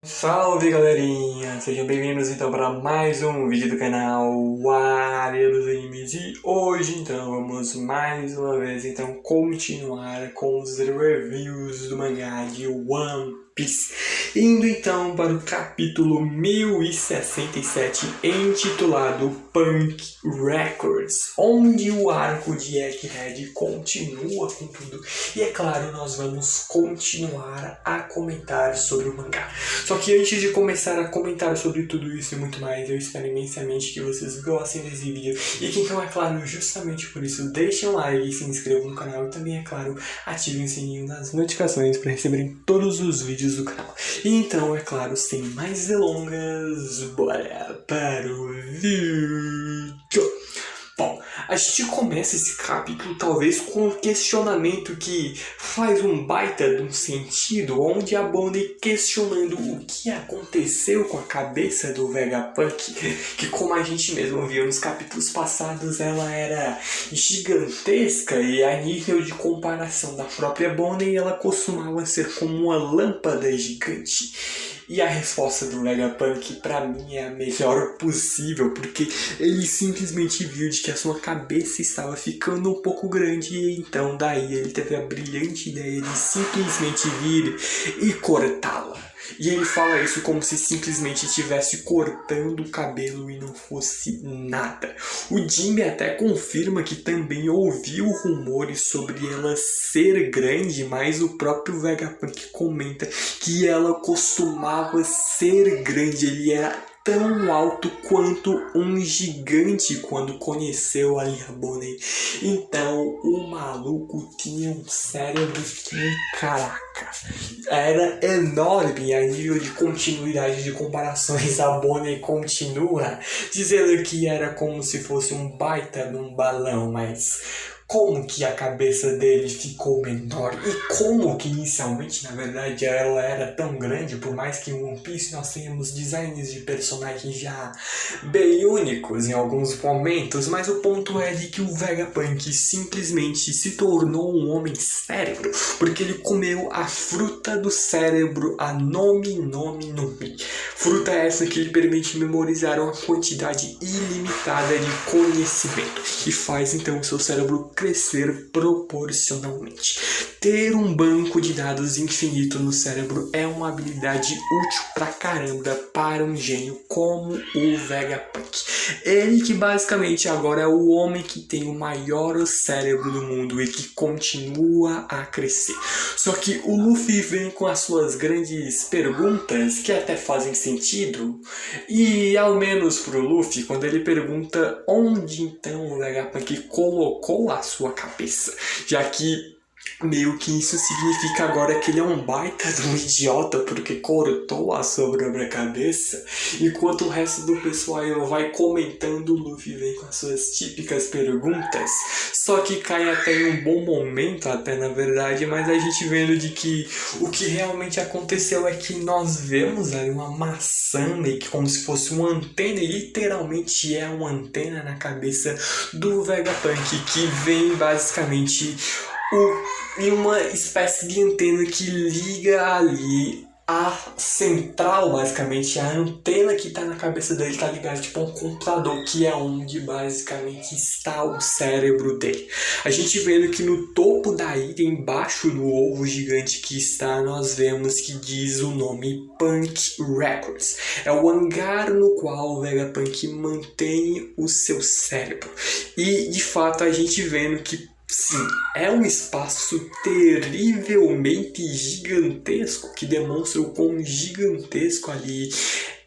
Salve galerinha, sejam bem-vindos então para mais um vídeo do canal Área dos Animes. E hoje então vamos mais uma vez então continuar com os reviews do mangá de One Piece, indo então para o capítulo 1067 intitulado Punk Records, onde o arco de Egghead continua com tudo e é claro, nós vamos continuar a comentar sobre o mangá. Só que antes de começar a comentar sobre tudo isso e muito mais, eu espero imensamente que vocês gostem desse vídeo e que então, é claro, justamente por isso, deixem um like e se inscrevam no canal e também, é claro, ativem o sininho das notificações para receberem todos os vídeos do canal. E então, é claro, sem mais delongas, bora para o vídeo! Bom, a gente começa esse capítulo talvez com um questionamento que faz um baita de um sentido, onde a Bonnie questionando o que aconteceu com a cabeça do Vegapunk, que como a gente mesmo viu nos capítulos passados, ela era gigantesca e a nível de comparação da própria Bonnie, ela costumava ser como uma lâmpada gigante. E a resposta do Vegapunk pra mim é a melhor possível, porque ele simplesmente viu de que a sua cabeça estava ficando um pouco grande e então daí ele teve a brilhante ideia de simplesmente vir e cortá-la. E ele fala isso como se simplesmente estivesse cortando o cabelo e não fosse nada. O Jimmy até confirma que também ouviu rumores sobre ela ser grande, mas o próprio Vegapunk comenta que ela costumava ser grande. Ele era tão alto quanto um gigante quando conheceu a Lia Bonnie. Então o maluco tinha um cérebro que, caraca, era enorme a nível de continuidade de comparações. A Bonnie continua dizendo que era como se fosse um baita num balão, mas como que a cabeça dele ficou menor e como que inicialmente, na verdade, ela era tão grande, por mais que em One Piece nós tenhamos designs de personagens já bem únicos em alguns momentos, mas o ponto é de que o Vegapunk simplesmente se tornou um homem cérebro, porque ele comeu a fruta do cérebro, a Nomi Nomi Nomi. Fruta essa que lhe permite memorizar uma quantidade ilimitada de conhecimento e faz então o seu cérebro crescer proporcionalmente. Ter um banco de dados infinito no cérebro é uma habilidade útil pra caramba para um gênio como o Vegapunk. Ele que basicamente agora é o homem que tem o maior cérebro do mundo e que continua a crescer. Só que o Luffy vem com as suas grandes perguntas que até fazem sentido. E ao menos pro Luffy, quando ele pergunta onde então o Vegapunk colocou a sua cabeça, já que meio que isso significa agora que ele é um baita de um idiota porque cortou a sua própria cabeça, enquanto o resto do pessoal vai comentando, o Luffy vem com as suas típicas perguntas, só que cai até em um bom momento, até na verdade, mas a gente vendo de que o que realmente aconteceu é que nós vemos ali uma maçã meio que como se fosse uma antena, e literalmente é uma antena na cabeça do Vegapunk, que vem basicamente em uma espécie de antena que liga ali a central, basicamente, a antena que está na cabeça dele está ligada tipo a um computador, que é onde basicamente está o cérebro dele. A gente vendo que no topo da ilha, embaixo do ovo gigante que está, nós vemos que diz o nome Punk Records. É o hangar no qual o Vegapunk mantém o seu cérebro. E de fato a gente vendo que sim, é um espaço terrivelmente gigantesco, que demonstra o quão gigantesco ali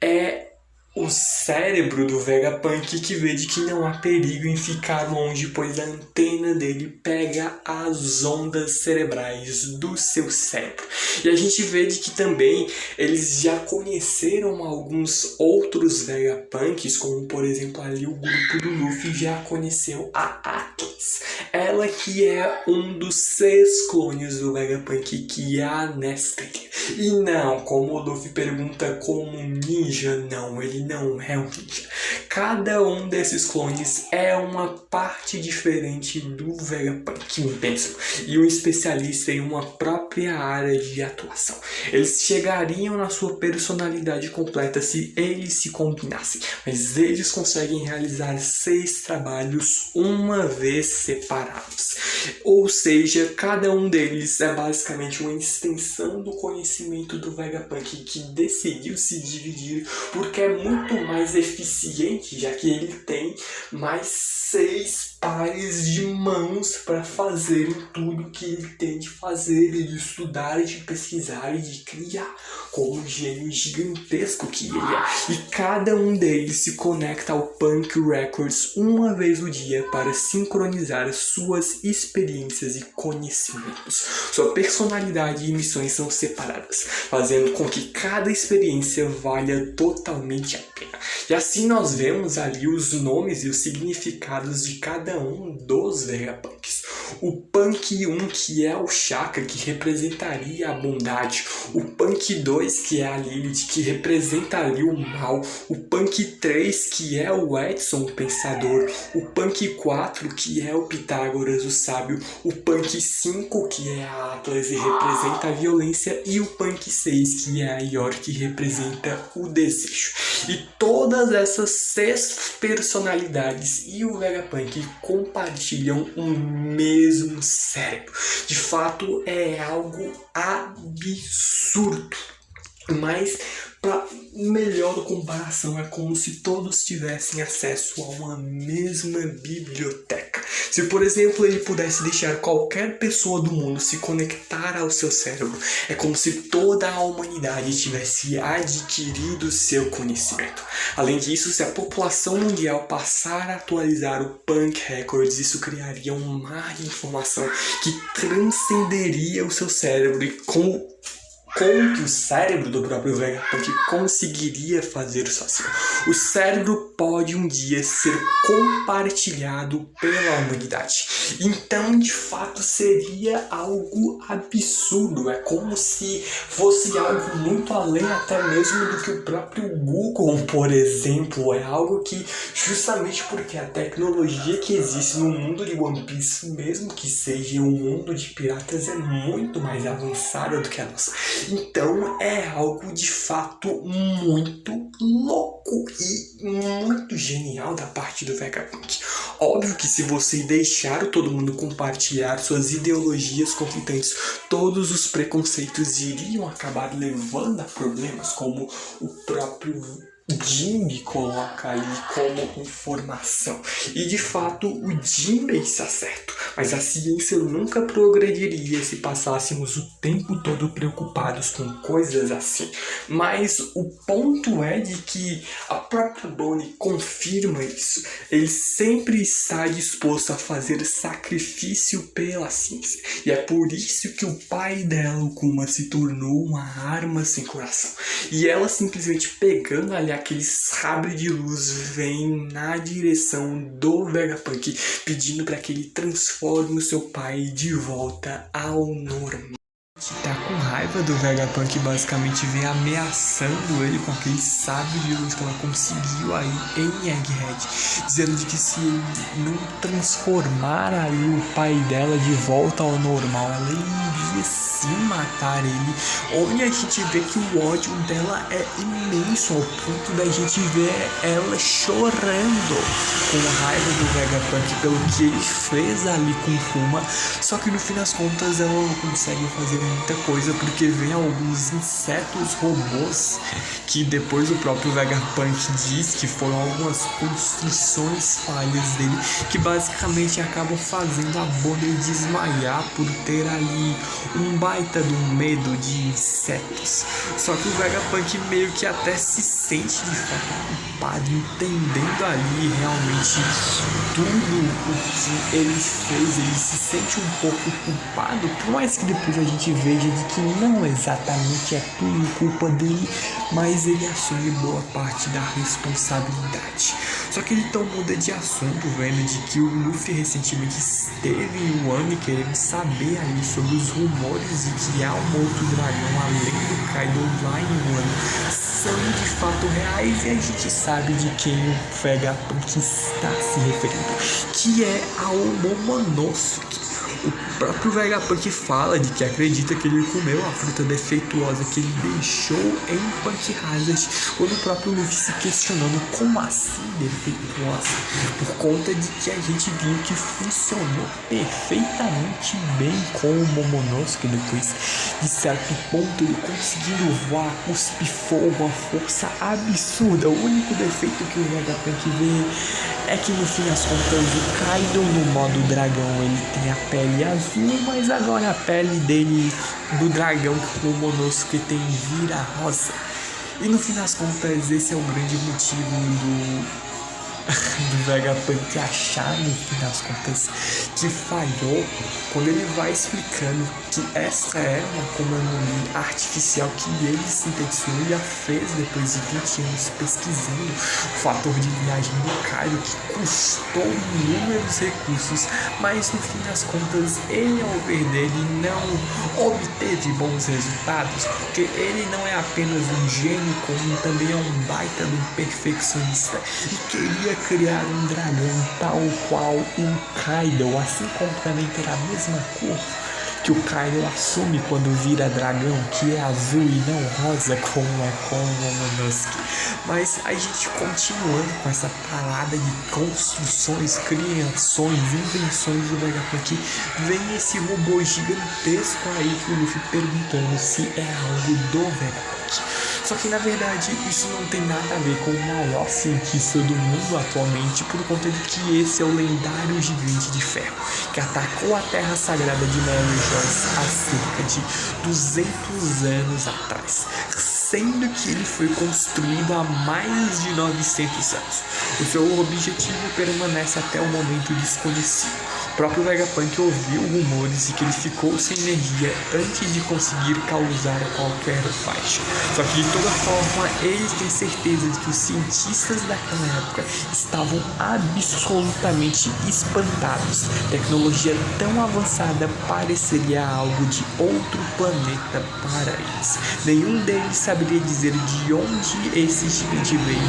é o cérebro do Vegapunk, que vê de que não há perigo em ficar longe, pois a antena dele pega as ondas cerebrais do seu cérebro. E a gente vê de que também eles já conheceram alguns outros Vegapunks, como por exemplo ali o grupo do Luffy já conheceu a Atlas. Ela que é um dos 6 clones do Vegapunk, que é a Nestria. E não, como o Luffy pergunta como um ninja, não, ele não é um ninja. cada um desses clones é uma parte diferente do Vegapunk mesmo, e um especialista em uma própria área de atuação. Eles chegariam na sua personalidade completa se eles se combinassem, mas eles conseguem realizar 6 trabalhos uma vez separados. Ou seja, cada um deles é basicamente uma extensão do conhecimento do Vegapunk, que decidiu se dividir porque é muito mais eficiente, já que ele tem mais 6 pares de mãos para fazer tudo que ele tem de fazer, de estudar, de pesquisar e de criar, como o gênio gigantesco que ele é. E cada um deles se conecta ao Punk Records uma vez no dia para sincronizar suas experiências e conhecimentos. Sua personalidade e missões são separadas, fazendo com que cada experiência valha totalmente a pena. E assim nós vemos ali os nomes e os significados de cada um dos Vegapunks. O Punk 1, que é o Shaka, que representaria a bondade. O Punk 2, que é a Lilith, que representaria o mal. O Punk 3, que é o Edson, o pensador. O Punk 4, que é o Pitágoras, o sábio. O Punk 5, que é a Atlas e representa a violência. E o Punk 6, que é a Yor, que representa o desejo. E todas essas 6 personalidades e o Vegapunk compartilham o mesmo cérebro. De fato, é algo absurdo. Mas, para melhor comparação, é como se todos tivessem acesso a uma mesma biblioteca. Se, por exemplo, ele pudesse deixar qualquer pessoa do mundo se conectar ao seu cérebro, é como se toda a humanidade tivesse adquirido seu conhecimento. Além disso, se a população mundial passar a atualizar o Punk Records, isso criaria um mar de informação que transcenderia o seu cérebro e como que o cérebro do próprio Vegapunk conseguiria fazer sozinho. O cérebro pode um dia ser compartilhado pela humanidade. Então, de fato, seria algo absurdo. É como se fosse algo muito além até mesmo do que o próprio Google, por exemplo. É algo que, justamente porque a tecnologia que existe no mundo de One Piece, mesmo que seja um mundo de piratas, é muito mais avançada do que a nossa. Então é algo de fato muito louco e muito genial da parte do Vegapunk. Óbvio que se você deixar todo mundo compartilhar suas ideologias conflitantes, todos os preconceitos iriam acabar levando a problemas, como o próprio Jinbe coloca ali como informação. E de fato o Jinbe está certo, mas a ciência nunca progrediria se passássemos o tempo todo preocupados com coisas assim. Mas o ponto é de que a própria Bonnie confirma isso. Ele sempre está disposto a fazer sacrifício pela ciência. E é por isso que o pai dela, o Kuma, se tornou uma arma sem coração. E ela simplesmente pegando ali aquele sabre de luz, vem na direção do Vegapunk, pedindo para que ele transforme o seu pai de volta ao normal. Tá com raiva do Vegapunk, basicamente vem ameaçando ele com aquele sabre de luz que ela conseguiu aí em Egghead, dizendo de que se ele não transformar aí o pai dela de volta ao normal, ela iria sim matar ele. Onde a gente vê que o ódio dela é imenso, ao ponto da gente ver ela chorando com raiva do Vegapunk pelo que ele fez ali com o Kuma. Só que no fim das contas ela não consegue fazer muita coisa, porque vem alguns insetos robôs que depois o próprio Vegapunk diz que foram algumas construções falhas dele, que basicamente acabam fazendo a Bonnie desmaiar por ter ali um baita de um medo de insetos. Só que o Vegapunk meio que até se sente de fato culpado, entendendo ali realmente tudo o que ele fez. Ele se sente um pouco culpado, por mais que depois a gente veja de que não exatamente é tudo culpa dele, mas ele assume boa parte da responsabilidade. Só que ele então muda de assunto, vendo de que o Luffy recentemente esteve em Wano, querendo saber ali sobre os rumores de que há um outro dragão além do Kaido lá em Wano, são de fato reais. atrás e a gente sabe de quem o Vegapunk está se referindo, que é ao Momonosuke. O próprio Vegapunk fala de que acredita que ele comeu a fruta defeituosa que ele deixou em Punk Hazard, quando o próprio Luffy se questionando como assim defeituosa, por conta de que a gente viu que funcionou perfeitamente bem com o Momonosuke depois de certo ponto ele conseguindo voar, cuspir fogo, uma força absurda. O único defeito que o Vegapunk vê é que no fim das contas o Kaido no modo dragão ele tem a pele azul, mas agora a pele dele do dragão com o Momonosuke tem vira rosa. E no fim das contas esse é o grande motivo do Vegapunk achar no fim das contas que falhou, quando ele vai explicando que essa é uma Akuma no Mi artificial que ele sintetizou e a fez depois de 20 anos pesquisando o fator de viagem do Kaido, que custou inúmeros recursos, mas no fim das contas ele, ao ver dele, não obteve bons resultados, porque ele não é apenas um gênio, como também é um baita de um perfeccionista e queria criar um dragão tal qual o Kaido, assim como também ter a mesma cor que o Kaido assume quando vira dragão, que é azul e não rosa como é com o Momonosuke. Mas a gente continuando com essa parada de construções, criações, invenções do Vegapunk, vem esse robô gigantesco aí que o Luffy perguntando se é algo do Vegapunk. Só que na verdade isso não tem nada a ver com o maior cientista do mundo atualmente, por conta de que esse é o lendário gigante de ferro, que atacou a terra sagrada de Mary Joyce há cerca de 200 anos atrás, sendo que ele foi construído há mais de 900 anos. O seu objetivo permanece até o momento desconhecido. O próprio Vegapunk ouviu rumores de que ele ficou sem energia antes de conseguir causar qualquer baixa. Só que de toda forma, ele tem certeza de que os cientistas daquela época estavam absolutamente espantados. Tecnologia tão avançada pareceria algo de outro planeta para eles. Nenhum deles saberia dizer de onde esse gigante veio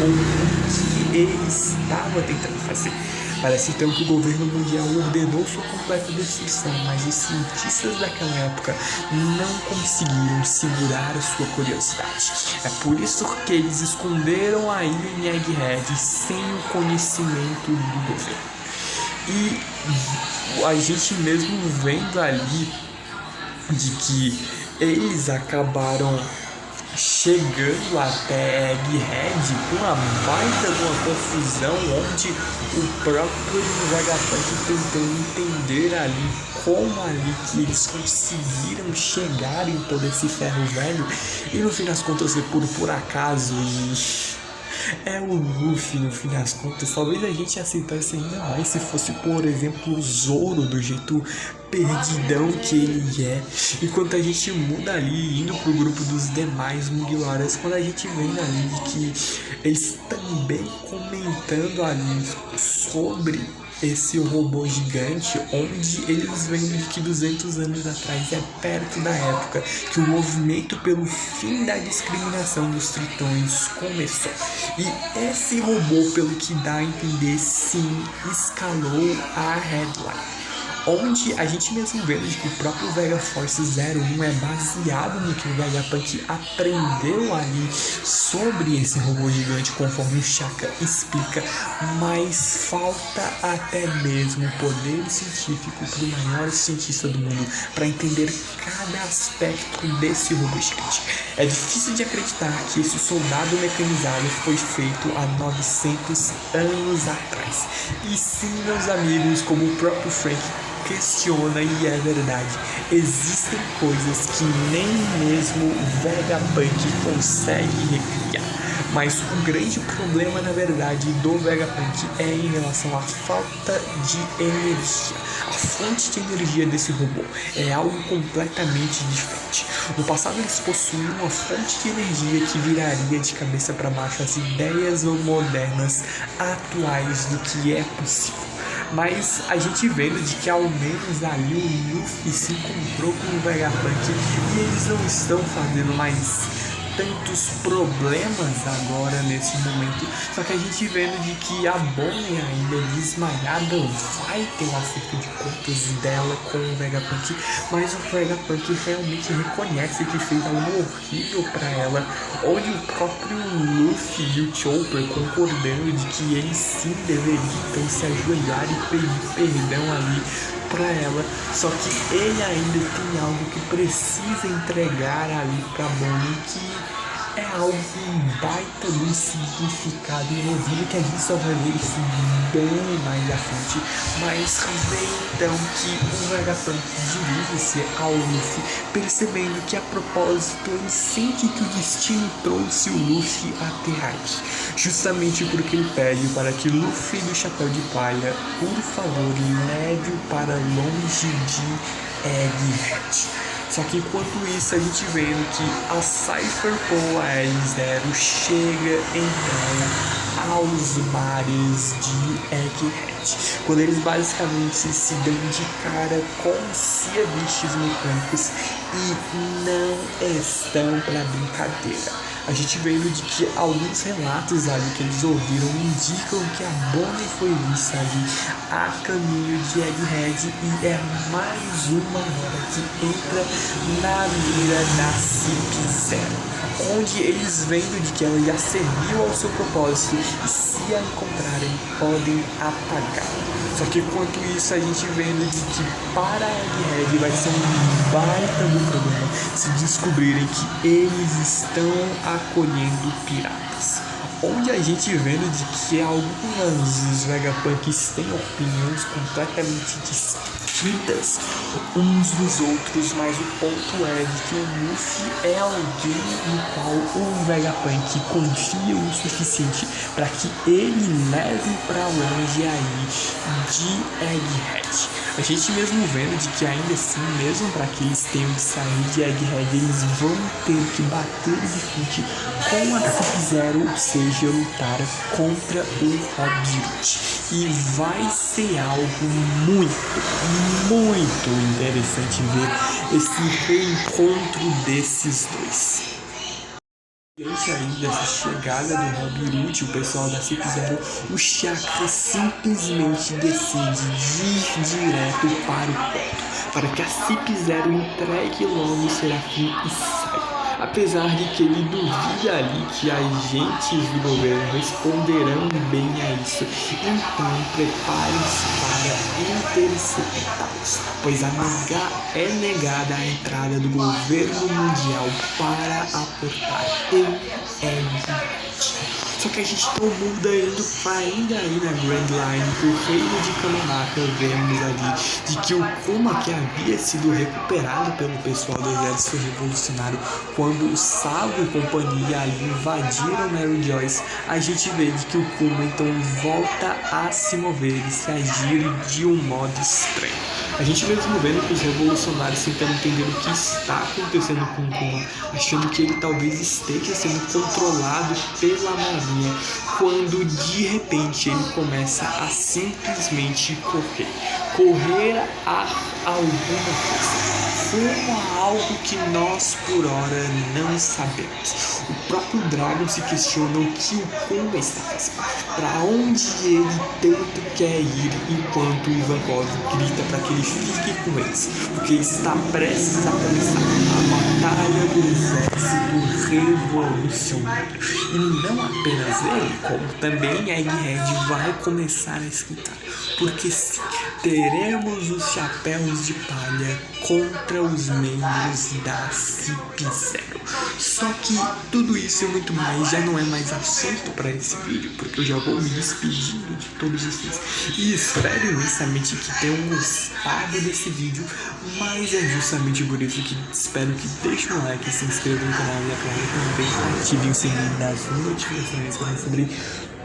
ou o que ele estava tentando fazer. Parece então que o governo mundial ordenou sua completa destruição, mas os cientistas daquela época não conseguiram segurar sua curiosidade. É por isso que eles esconderam a ilha em Egghead sem o conhecimento do governo. E a gente mesmo vendo ali de que eles acabaram chegando até Egghead com uma baita de uma confusão, onde o próprio Vegapunk tentando entender ali como ali que eles conseguiram chegar em todo esse ferro velho, e no fim das contas foi por acaso. E é o Luffy, no fim das contas. Talvez a gente aceitasse ainda mais se fosse, por exemplo, o Zoro, do jeito perdidão que ele é. Enquanto a gente muda ali, indo pro grupo dos demais Mugiwaras, quando a gente vem ali de que eles também comentando ali sobre esse robô gigante, onde eles veem de que 200 anos atrás é perto da época que o movimento pelo fim da discriminação dos tritões começou. E esse robô, pelo que dá a entender, sim, escalou a Headline, onde a gente mesmo vê que o próprio Vega Force 01 é baseado no que o Vegapunk aprendeu ali sobre esse robô gigante, conforme o Shaka explica, mas falta até mesmo poder científico para o maior cientista do mundo para entender cada aspecto desse robô gigante. É difícil de acreditar que esse soldado mecanizado foi feito há 900 anos atrás. E sim, meus amigos, como o próprio Frank questiona, e é verdade, existem coisas que nem mesmo o Vegapunk consegue recriar. Mas o grande problema, na verdade, do Vegapunk é em relação à falta de energia. A fonte de energia desse robô é algo completamente diferente. No passado eles possuíam uma fonte de energia que viraria de cabeça para baixo as ideias modernas atuais do que é possível. Mas a gente vendo de que ao menos ali o Luffy se encontrou com o Vegapunk e eles não estão fazendo mais tantos problemas agora nesse momento. Só que a gente vendo de que a Bonnie ainda desmaiada vai ter um acerto de contas dela com o Vegapunk, mas o Vegapunk realmente reconhece que fez algo horrível pra ela, onde o próprio Luffy e o Chopper concordando de que eles sim deveriam então se ajoelhar e pedir perdão ali pra ela, só que ele ainda tem algo que precisa entregar ali pra Bonnie, que é algo com baita de um significado envolvido, que a gente só vai ver isso bem mais à frente. Mas vê então que o Vegapunk dirige-se ao Luffy, percebendo que a propósito ele sente que o destino trouxe o Luffy até aqui, justamente porque ele pede para que Luffy do Chapéu de Palha, por favor, leve-o para longe de Egghead. Só que enquanto isso a gente vendo que a Cypher Pool L0 chega então aos mares de Egghead, quando eles basicamente se dão de cara com ciabiches mecânicos e não estão pra brincadeira. A gente vendo de que alguns relatos ali que eles ouviram indicam que a Bonnie foi vista ali a caminho de Egghead, e é mais uma hora que entra na mira da CP0, onde eles vendo de que ela já serviu ao seu propósito e se a encontrarem podem apagá-la. Só que enquanto isso a gente vendo de que para Egghead vai ser um baita do problema se descobrirem que eles estão acolhendo piratas, onde a gente vendo de que alguns Vegapunks têm opiniões completamente distintas uns dos outros, mas o ponto é de que o Luffy é alguém no qual o Vegapunk confia o suficiente para que ele leve para longe aí de Egghead. A gente mesmo vendo de que ainda assim, mesmo para que eles tenham que sair de Egghead, eles vão ter que bater de frente com a CP0, ou seja, lutar contra o Rob Root. E vai ser algo muito interessante ver esse reencontro desses dois. Diante ainda dessa chegada do Rob Root, o pessoal da CP0, o Chakra simplesmente decide ir direto para o ponto, para que a CP0 entregue logo o Serafim e saia. Apesar de que ele duvida ali que agentes do governo responderão bem a isso, então preparem-se para interceptá-los, pois é negada a entrada do governo mundial para aportar em Egghead. Só que a gente não muda indo ainda aí na Grand Line pro reino de Kanomaka. Vemos ali de que o Kuma, que havia sido recuperado pelo pessoal do exército revolucionário quando o Sabo e companhia ali invadiram Mary Joyce, a gente vê de que o Kuma então volta a se mover e se agir de um modo estranho. A gente mesmo vendo que os revolucionários tentando entender o que está acontecendo com o Kuma, achando que ele talvez esteja sendo controlado pela marinha, quando de repente ele começa a simplesmente correr a alguma coisa, rumo a algo que nós por hora não sabemos. O próprio Dragon se questiona o que o Kuma está fazendo, para onde ele tanto quer ir, enquanto o Ivankov grita para que ele fique com eles, porque está prestes a começar a batalha do exército revolucionário. E não apenas ele, como também Egghead vai começar a escutar, porque sim, teremos os chapéus de palha contra os membros da CP0. Só que tudo isso e muito mais já não é mais assunto para esse vídeo, porque eu já vou me despedindo de todos vocês. E espero imensamente que tenham gostado desse vídeo, mas é justamente por isso que espero que deixem um like, se inscrevam no canal e também ativem o sininho das notificações para receber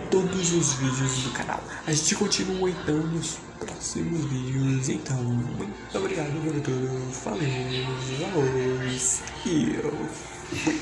todos os vídeos do canal. A gente continua então nos próximos vídeos. Então, muito obrigado por tudo. Falou, e eu fui.